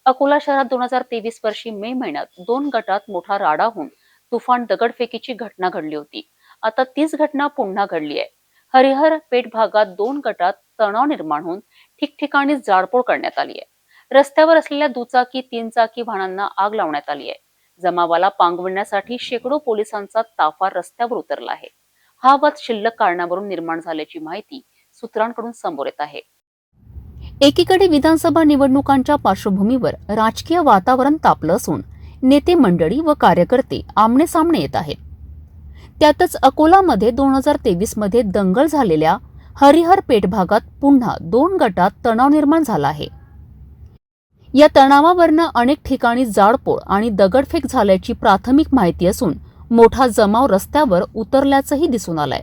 अकोला शहरात 2023 वर्षी मे महिन्यात 2 गटात मोठा राडा होऊन तुफान दगडफेकीची घटना घडली होती. आता तीच घटना पुन्हा घडली आहे. हरिहर पेठ भागात 2 गटात तणाव निर्माण होऊन ठिकठिकाणी जाळपोळ करण्यात आली आहे. रस्त्यावर असलेल्या दुचाकी 3 चाकी वाहनांना आग लावण्यात आली आहे. जमावाला पांगवण्यासाठी शेकडो पोलिसांचा ताफा रस्त्यावर उतरला आहे. हा वाद शिल्लक कारणावरून निर्माण झाल्याची माहिती सूत्रांकडून समोर येत आहे. एकीकडे विधानसभा निवडणुकांच्या पार्श्वभूमीवर राजकीय वातावरण तापलं असून नेते मंडळी व कार्यकर्ते आमने सामने येत आहेत. त्यातच अकोलामध्ये 2023 मध्ये दंगल झालेल्या हरिहर पेठ भागात पुन्हा 2 गटात तणाव निर्माण झाला आहे. या तणावावरनं अनेक ठिकाणी जाळपोळ आणि दगडफेक झाल्याची प्राथमिक माहिती असून मोठा जमाव रस्त्यावर उतरल्याचंही दिसून आलंय.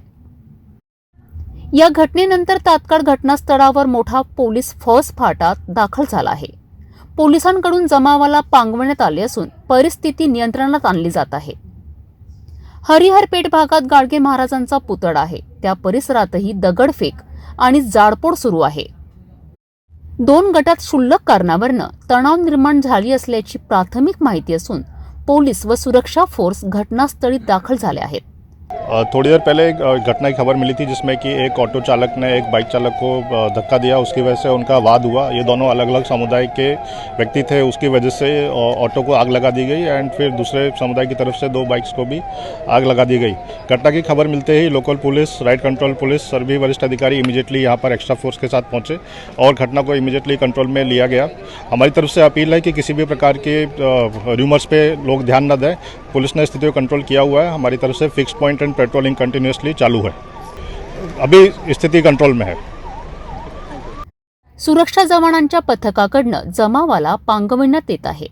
या घटनेनंतर तात्काळ घटनास्थळावर मोठा पोलीस फौजफाटा दाखल झाला आहे. पोलिसांकडून जमावाला पांगवण्यात आले असून परिस्थिती नियंत्रणात आणली जात आहे. हरिहरपेठ भागात गाडगे महाराजांचा पुतळा आहे. त्या परिसरातही दगडफेक आणि जाळपोळ सुरू आहे. 2 गटात क्षुल्लक कारणावरनं तणाव निर्माण झाली असल्याची प्राथमिक माहिती असून पोलीस व सुरक्षा फोर्स घटनास्थळी दाखल झाले आहेत. थोड़ी देर पहले एक घटना की खबर मिली थी जिसमें कि एक ऑटो चालक ने एक बाइक चालक को धक्का दिया, उसकी वजह से उनका वाद हुआ। ये दोनों अलग अलग समुदाय के व्यक्ति थे, उसकी वजह से ऑटो को आग लगा दी गई एंड फिर दूसरे समुदाय की तरफ से 2 बाइक्स को भी आग लगा दी गई। घटना की खबर मिलते ही local police, riot control police, सभी वरिष्ठ अधिकारी इमीडिएटली यहाँ पर एक्स्ट्रा फोर्स के साथ पहुँचे और घटना को इमीडिएटली कंट्रोल में लिया गया। हमारी तरफ से अपील है कि किसी भी प्रकार के र्यूमर्स पे लोग ध्यान न दें। पुलिस ने स्थिति को कंट्रोल किया हुआ है। हमारी तरफ से fix point and patrolling continuously चालू है। अभी स्थिति कंट्रोल में है। सुरक्षा जवानांच्या पथकाकडनं जमावाला पांगवण्यात येत आहे.